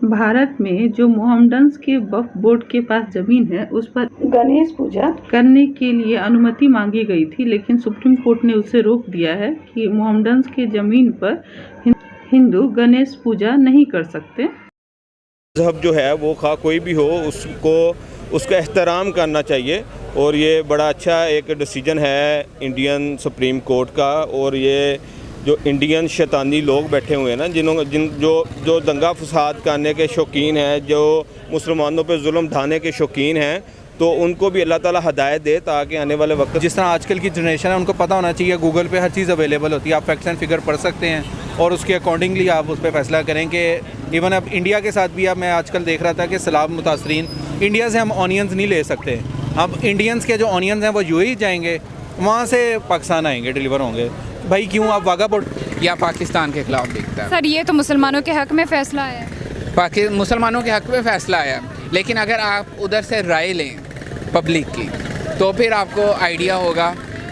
भारत में जो मोहम्मडन्स के वक्फ बोर्ड के पास जमीन है उस पर गणेश पूजा करने के लिए अनुमति मांगी गई थी, लेकिन सुप्रीम कोर्ट ने उसे रोक दिया है कि मोहम्मडन्स के जमीन पर हिंदू गणेश पूजा नहीं कर सकते। मज़हब जो है वो खा कोई भी हो उसका एहतराम करना चाहिए और ये बड़ा अच्छा एक डिसीजन है इंडियन सुप्रीम कोर्ट का। और ये जो इंडियन शैतानी लोग बैठे हुए हैं ना, जो दंगा फसाद करने के शौकीन हैं, जो मुसलमानों पे जुल्म ढाने के शौकीन हैं, तो उनको भी अल्लाह ताला हदायत दे ताकि आने वाले वक्त जिस तरह आजकल की जनरेशन है उनको पता होना चाहिए गूगल पे हर चीज़ अवेलेबल होती है, आप फैक्ट्स एंड फिगर पढ़ सकते हैं और उसके अकॉर्डिंगली आप उस पर फैसला करें कि इवन अब इंडिया के साथ भी अब मैं आजकल देख रहा था कि सैलाब मुतासरीन इंडिया से हम ऑनियंस नहीं ले सकते। अब इंडियंस के जो ऑनियंस हैं वो यूएई जाएंगे, वहाँ से पाकिस्तान आएंगे, डिलीवर होंगे। भाई क्यों आप वाघा बॉर्डर या पाकिस्तान के खिलाफ देखता है? सर ये तो मुसलमानों के हक़ में फ़ैसला है, मुसलमानों के हक़ में फ़ैसला आया, लेकिन अगर आप उधर से राय लें पब्लिक की तो फिर आपको आइडिया होगा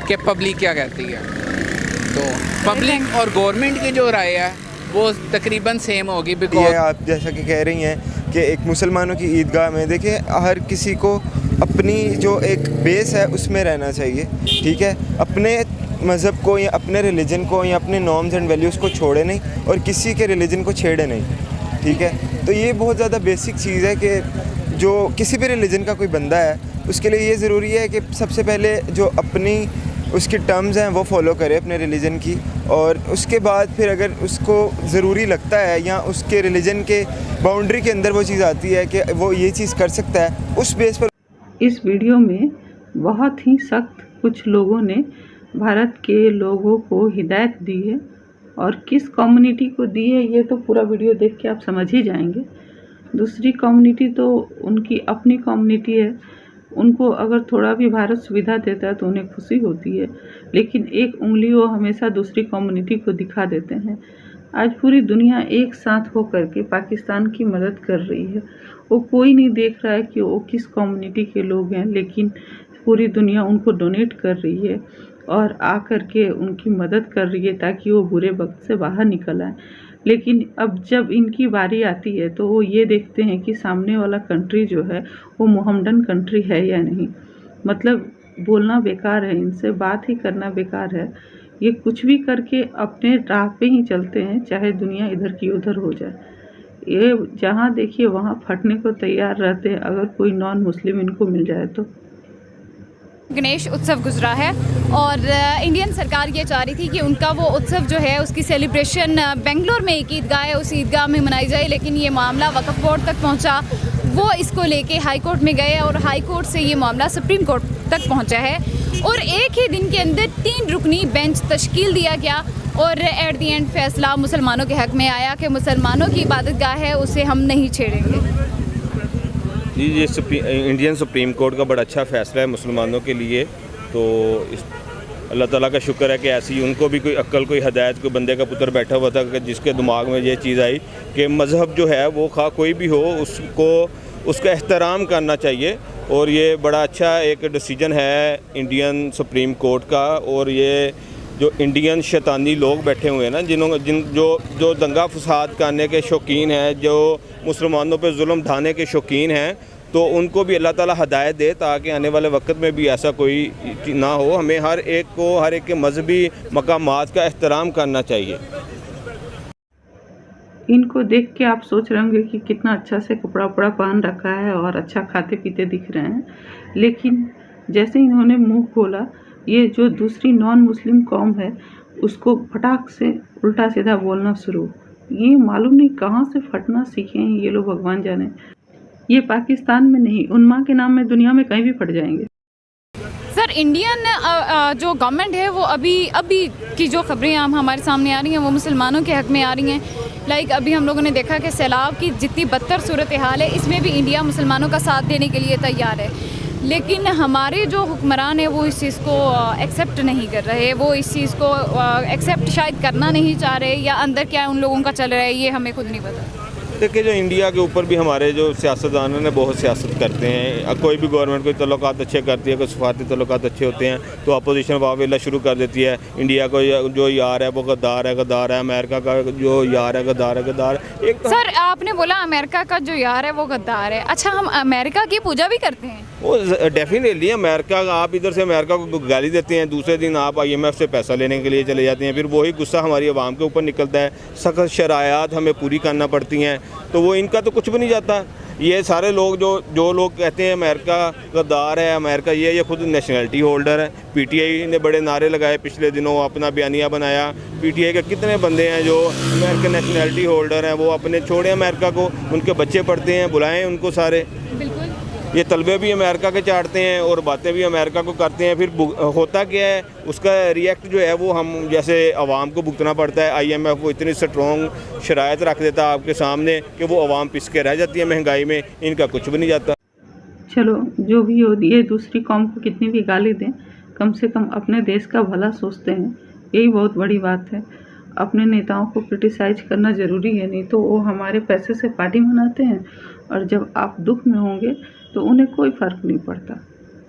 कि पब्लिक क्या कहती है। तो पब्लिक और गवर्नमेंट की जो राय है वो तकरीबन सेम होगी। बिकॉज आप जैसा कि कह रही हैं कि एक मुसलमानों की ईदगाह में देखिए हर किसी को अपनी जो एक बेस है उसमें रहना चाहिए, ठीक है, अपने मज़हब को या अपने रिलीजन को या अपने नॉर्म्स एंड वैल्यूज़ को छोड़े नहीं और किसी के रिलीजन को छेड़े नहीं, ठीक है। तो ये बहुत ज़्यादा बेसिक चीज़ है कि जो किसी भी रिलीजन का कोई बंदा है उसके लिए ये ज़रूरी है कि सबसे पहले जो अपनी उसकी टर्म्स हैं वो फॉलो करे अपने रिलीजन की, और उसके बाद फिर अगर उसको ज़रूरी लगता है या उसके रिलीजन के बाउंड्री के अंदर वो चीज़ आती है कि वो ये चीज़ कर सकता है, उस बेस पर। इस वीडियो में बहुत ही सख्त कुछ लोगों ने भारत के लोगों को हिदायत दी है, और किस कम्युनिटी को दी है ये तो पूरा वीडियो देख के आप समझ ही जाएंगे। दूसरी कम्युनिटी तो उनकी अपनी कम्युनिटी है, उनको अगर थोड़ा भी भारत सुविधा देता है तो उन्हें खुशी होती है, लेकिन एक उंगली वो हमेशा दूसरी कम्युनिटी को दिखा देते हैं। आज पूरी दुनिया एक साथ होकर के पाकिस्तान की मदद कर रही है। वो कोई नहीं देख रहा है कि वो किस कम्युनिटी के लोग हैं, लेकिन पूरी दुनिया उनको डोनेट कर रही है और आकर के उनकी मदद कर रही है ताकि वो बुरे वक्त से बाहर निकल आए। लेकिन अब जब इनकी बारी आती है तो वो ये देखते हैं कि सामने वाला कंट्री जो है वो मोहम्मडन कंट्री है या नहीं। मतलब बोलना बेकार है, इनसे बात ही करना बेकार है। ये कुछ भी करके अपने राह पे ही चलते हैं, चाहे दुनिया इधर की उधर हो जाए। ये जहाँ देखिए वहाँ फटने को तैयार रहते हैं अगर कोई नॉन मुस्लिम इनको मिल जाए तो। गणेश उत्सव गुजरा है और इंडियन सरकार ये चाह रही थी कि उनका वो उत्सव जो है उसकी सेलिब्रेशन बेंगलोर में एक ईदगाह है उस ईदगाह में मनाई जाए, लेकिन ये मामला वक्फ बोर्ड तक पहुंचा। वो इसको लेके हाई कोर्ट में गए और हाई कोर्ट से ये मामला सुप्रीम कोर्ट तक पहुंचा है और एक ही दिन के अंदर 3 रुकनी बेंच तश्कील दिया गया और एट दी एंड फैसला मुसलमानों के हक़ में आया कि मुसलमानों की इबादतगाह है उसे हम नहीं छेड़ेंगे। जी, ये इंडियन सुप्रीम कोर्ट का बड़ा अच्छा फ़ैसला है मुसलमानों के लिए। तो अल्लाह ताला का शुक्र है कि ऐसी उनको भी कोई अक्ल, कोई हदायत, कोई बंदे का पुत्र बैठा हुआ था कि जिसके दिमाग में ये चीज़ आई कि मज़हब जो है वो खा कोई भी हो उसका एहतराम करना चाहिए। और ये बड़ा अच्छा एक डिसीजन है इंडियन सुप्रीम कोर्ट का। और ये जो इंडियन शैतानी लोग बैठे हुए हैं ना, जो दंगा फसाद करने के शौकीन हैं, जो मुसलमानों पे जुल्म ढाने के शौकीन हैं, तो उनको भी अल्लाह ताला हदायत दे ताकि आने वाले वक्त में भी ऐसा कोई ना हो। हमें हर एक के मजहबी मकामात का एहतराम करना चाहिए। इनको देख के आप सोच रहे होंगे कि कितना अच्छा से कपड़ा उपड़ा पहन रखा है और अच्छा खाते पीते दिख रहे हैं, लेकिन जैसे इन्होंने मुंह खोला ये जो दूसरी नॉन मुस्लिम कौम है उसको फटाक से उल्टा सीधा बोलना शुरू। ये मालूम नहीं कहाँ से फटना सीखे हैं ये लोग, भगवान जाने। ये पाकिस्तान में नहीं, उन्मा के नाम में दुनिया में कहीं भी फट जाएंगे। सर इंडियन जो गवर्नमेंट है वो अभी की जो खबरें हमारे सामने आ रही हैं वो मुसलमानों के हक़ में आ रही हैं। लाइक अभी हम लोगों ने देखा कि सैलाब की जितनी बदतर सूरत हाल है इसमें भी इंडिया मुसलमानों का साथ देने के लिए तैयार है, लेकिन हमारे जो हुक्मरान हैं वो इस चीज़ को एक्सेप्ट नहीं कर रहे। वो इस चीज़ को एक्सेप्ट शायद करना नहीं चाह रहे, या अंदर क्या उन लोगों का चल रहा है ये हमें खुद नहीं पता। देखिए जो इंडिया के ऊपर भी हमारे जो सियासतदानों ने बहुत सियासत करते हैं। अब कोई भी गवर्नमेंट कोई तल्लुकात अच्छे करती है, कोई सफारती तल्लुकात अच्छे होते हैं तो अपोजिशन वावेला शुरू कर देती है। इंडिया को जो यार है वो गद्दार है, अमेरिका का जो यार है गद्दार। एक तो सर आपने बोला अमेरिका का जो यार है वो गद्दार है। अच्छा, हम अमेरिका की पूजा भी करते हैं? वो डेफिनेटली अमेरिका, आप इधर से अमेरिका को गाली देते हैं, दूसरे दिन आप IMF से पैसा लेने के लिए चले जाते हैं, फिर वही गुस्सा हमारी आवाम के ऊपर निकलता है। सख्त शरायात हमें पूरी करना पड़ती हैं, तो वो इनका तो कुछ भी नहीं जाता। ये सारे लोग जो लोग कहते हैं अमेरिका गद्दार है, अमेरिका ये खुद नेशनलिटी होल्डर है। PTI ने बड़े नारे लगाए पिछले दिनों, अपना बयानिया बनाया। PTI के कितने बंदे हैं जो अमेरिकन नेशनलिटी होल्डर हैं, वो अपने छोड़े अमेरिका को, उनके बच्चे पढ़ते हैं, बुलाएं उनको सारे। बिल्कुल। ये तलबे भी अमेरिका के चाटते हैं और बातें भी अमेरिका को करते हैं। फिर होता क्या है, उसका रिएक्ट जो है वो हम जैसे आवाम को भुगतना पड़ता है। IMF वो इतनी स्ट्रॉन्ग शराइत रख देता है आपके सामने कि वो आवाम पिस के रह जाती है महंगाई में, इनका कुछ भी नहीं जाता। चलो जो भी हो, ये दूसरी कौम को कितनी भी गाली दें, कम से कम अपने देश का भला सोचते हैं, यही बहुत बड़ी बात है। अपने नेताओं को क्रिटिसाइज करना ज़रूरी है, नहीं तो वो हमारे पैसे से पार्टी मनाते हैं और जब आप दुख में होंगे तो उन्हें कोई फ़र्क नहीं पड़ता।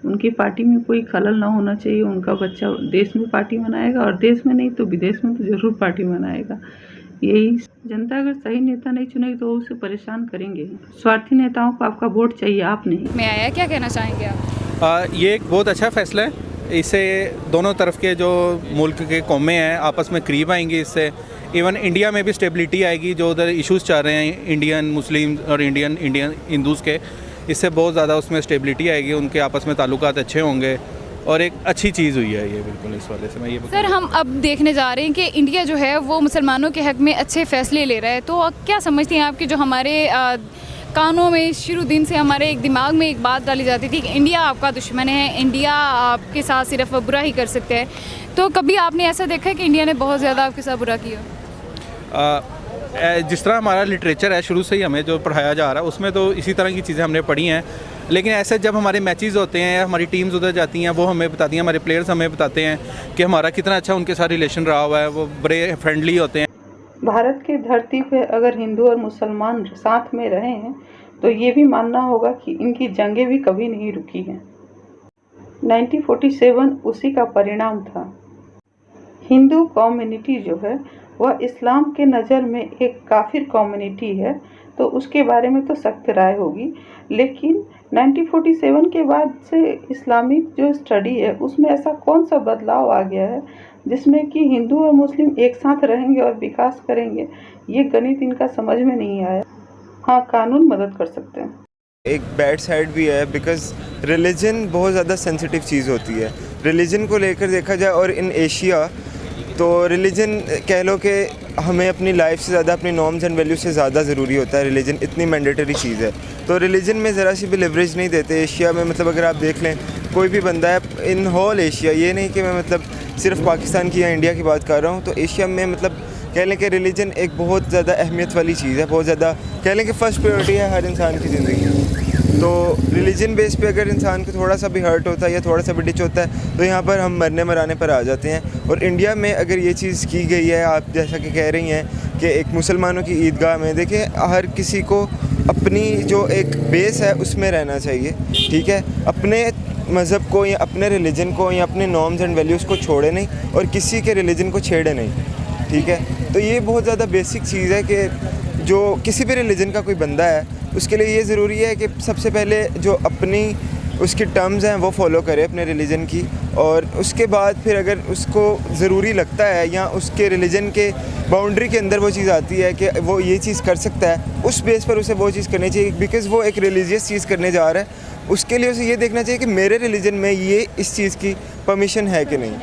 उनकी पार्टी में कोई खलल ना होना चाहिए। उनका बच्चा देश में पार्टी मनाएगा और देश में नहीं तो विदेश में तो ज़रूर पार्टी मनाएगा। यही जनता अगर सही नेता नहीं चुनेगी तो उसे परेशान करेंगे। स्वार्थी नेताओं को आपका वोट चाहिए, आप नहीं। मैं आया, क्या कहना चाहेंगे आप? ये एक बहुत अच्छा फैसला है। इससे दोनों तरफ के जो मुल्क के कौमें हैं आपस में करीब आएंगी। इससे इवन इंडिया में भी स्टेबिलिटी आएगी। जो उधर इश्यूज़ चल रहे हैं इंडियन मुस्लिम और इंडियन हिंदूज़ के, इससे बहुत ज़्यादा उसमें स्टेबिलिटी आएगी, उनके आपस में ताल्लुकात अच्छे होंगे और एक अच्छी चीज़ हुई है ये, बिल्कुल। इस वाले से मैं ये सर हम अब देखने जा रहे हैं कि इंडिया जो है वो मुसलमानों के हक़ में अच्छे फ़ैसले ले रहा है, तो क्या समझती हैं आप कि जो हमारे कानों में शुरू दिन से हमारे एक दिमाग में एक बात डाली जाती थी कि इंडिया आपका दुश्मन है, इंडिया आपके साथ सिर्फ बुरा ही कर सकते हैं, तो कभी आपने ऐसा देखा है कि इंडिया ने बहुत ज़्यादा आपके साथ बुरा किया? जिस तरह हमारा लिटरेचर है शुरू से ही हमें जो पढ़ाया जा रहा है उसमें तो इसी तरह की चीज़ें हमने पढ़ी हैं। लेकिन ऐसे जब हमारे मैचेस होते हैं, हमारी टीम्स उधर जाती हैं, वो हमें बताती हैं, हमारे प्लेयर्स हमें बताते हैं कि हमारा कितना अच्छा उनके साथ रिलेशन रहा हुआ है, वो बड़े फ्रेंडली होते हैं। भारत की धरती पे अगर हिंदू और मुसलमान साथ में रहे हैं तो ये भी मानना होगा कि इनकी जंगें भी कभी नहीं रुकी हैं। 1947 उसी का परिणाम था। हिंदू कम्युनिटी जो है वह इस्लाम के नज़र में एक काफिर कम्युनिटी है, तो उसके बारे में तो सख्त राय होगी। लेकिन 1947 के बाद से इस्लामिक जो स्टडी है उसमें ऐसा कौन सा बदलाव आ गया है जिसमें कि हिंदू और मुस्लिम एक साथ रहेंगे और विकास करेंगे? ये गणित इनका समझ में नहीं आया। हाँ, कानून मदद कर सकते हैं। एक बैड साइड भी है, बिकॉज रिलीजन बहुत ज़्यादा सेंसिटिव चीज़ होती है। रिलीजन को लेकर देखा जाए और इन एशिया तो रिलीजन कह लो कि हमें अपनी लाइफ से ज़्यादा अपनी नॉर्म्स एंड वैल्यूज से ज़्यादा ज़रूरी होता है। रिलीजन इतनी मैंडेटरी चीज़ है, तो रिलीजन में ज़रा सी भी लिवरेज नहीं देते एशिया में। मतलब अगर आप देख लें कोई भी बंदा है इन होल एशिया, ये नहीं कि मैं मतलब सिर्फ पाकिस्तान की या इंडिया की बात कर रहा हूँ, तो एशिया में मतलब कह लें कि रिलीजन एक बहुत ज़्यादा अहमियत वाली चीज़ है, बहुत ज़्यादा कह लें कि फ़र्स्ट प्रायोरिटी है हर इंसान की ज़िंदगी में। तो रिलीजन बेस पे अगर इंसान को थोड़ा सा भी हर्ट होता है या थोड़ा सा भी डिच होता है तो यहाँ पर हम मरने मराने पर आ जाते हैं। और इंडिया में अगर ये चीज़ की गई है, आप जैसा कि कह रही हैं कि एक मुसलमानों की ईदगाह में, देखिए हर किसी को अपनी जो एक बेस है उसमें रहना चाहिए, ठीक है। अपने मज़हब को या अपने रिलीजन को या अपने नॉर्म्स एंड वैल्यूज़ को छोड़े नहीं और किसी के रिलीजन को छेड़े नहीं, ठीक है। तो ये बहुत ज़्यादा बेसिक चीज़ है कि जो किसी भी रिलीजन का कोई बंदा है उसके लिए ये ज़रूरी है कि सबसे पहले जो अपनी उसकी टर्म्स हैं वो फॉलो करे अपने रिलीजन की, और उसके बाद फिर अगर उसको ज़रूरी लगता है या उसके रिलीजन के बाउंड्री के अंदर वो चीज़ आती है कि वो ये चीज़ कर सकता है, उस बेस पर उसे वो चीज़ करनी चाहिए। बिकॉज़ वो एक रिलीजियस चीज़ करने जा रहा है, उसके लिए उसे ये देखना चाहिए कि मेरे रिलीजन में ये इस चीज़ की परमिशन है कि नहीं।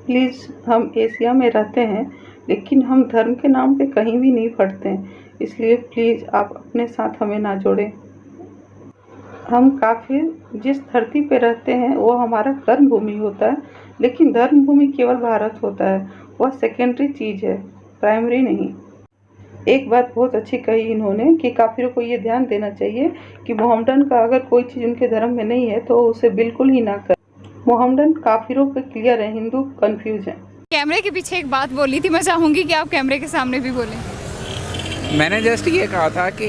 प्लीज़, हम एशिया में रहते हैं लेकिन हम धर्म के नाम पे कहीं भी नहीं पढ़ते हैं, इसलिए प्लीज़ आप अपने साथ हमें ना जोड़ें। हम काफिर जिस धरती पे रहते हैं वो हमारा कर्म भूमि होता है, लेकिन धर्म भूमि केवल भारत होता है, वह सेकेंडरी चीज़ है, प्राइमरी नहीं। एक बात बहुत अच्छी कही इन्होंने कि काफिरों को ये ध्यान देना चाहिए कि मोहम्मदन का अगर कोई चीज़ उनके धर्म में नहीं है तो उसे बिल्कुल ही ना कर। मोहम्मदन काफिरों पे क्लियर है, हिंदू कंफ्यूज है। कैमरे के पीछे एक बात बोली थी, मैं चाहूँगी कि आप कैमरे के सामने भी बोलें। मैंने जस्ट ये कहा था कि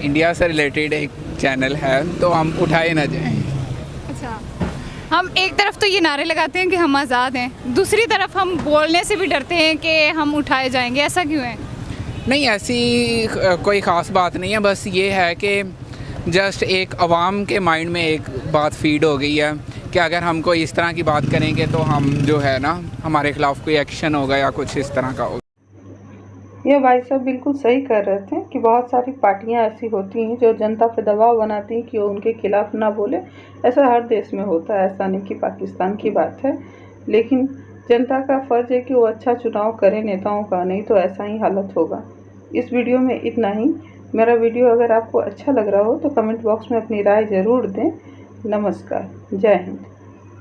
इंडिया से रिलेटेड एक चैनल है तो हम उठाए ना जाएं। अच्छा, हम एक तरफ तो ये नारे लगाते हैं कि हम आज़ाद हैं, दूसरी तरफ हम बोलने से भी डरते हैं कि हम उठाए जाएंगे, ऐसा क्यों है? नहीं, ऐसी कोई ख़ास बात नहीं है, बस ये है कि जस्ट एक अवाम के माइंड में एक बात फीड हो गई है कि अगर हम कोई इस तरह की बात करेंगे तो हम जो है ना हमारे ख़िलाफ़ कोई एक्शन होगा या कुछ इस तरह का होगा। ये भाई साहब बिल्कुल सही कर रहे थे कि बहुत सारी पार्टियां ऐसी होती हैं जो जनता पे दबाव बनाती हैं कि वो उनके खिलाफ ना बोले। ऐसा हर देश में होता है, ऐसा नहीं कि पाकिस्तान की बात है, लेकिन जनता का फ़र्ज़ है कि वो अच्छा चुनाव करें नेताओं का, नहीं तो ऐसा ही हालत होगा। इस वीडियो में इतना ही। मेरा वीडियो अगर आपको अच्छा लग रहा हो तो कमेंट बॉक्स में अपनी राय ज़रूर दें। नमस्कार, जय हिंद।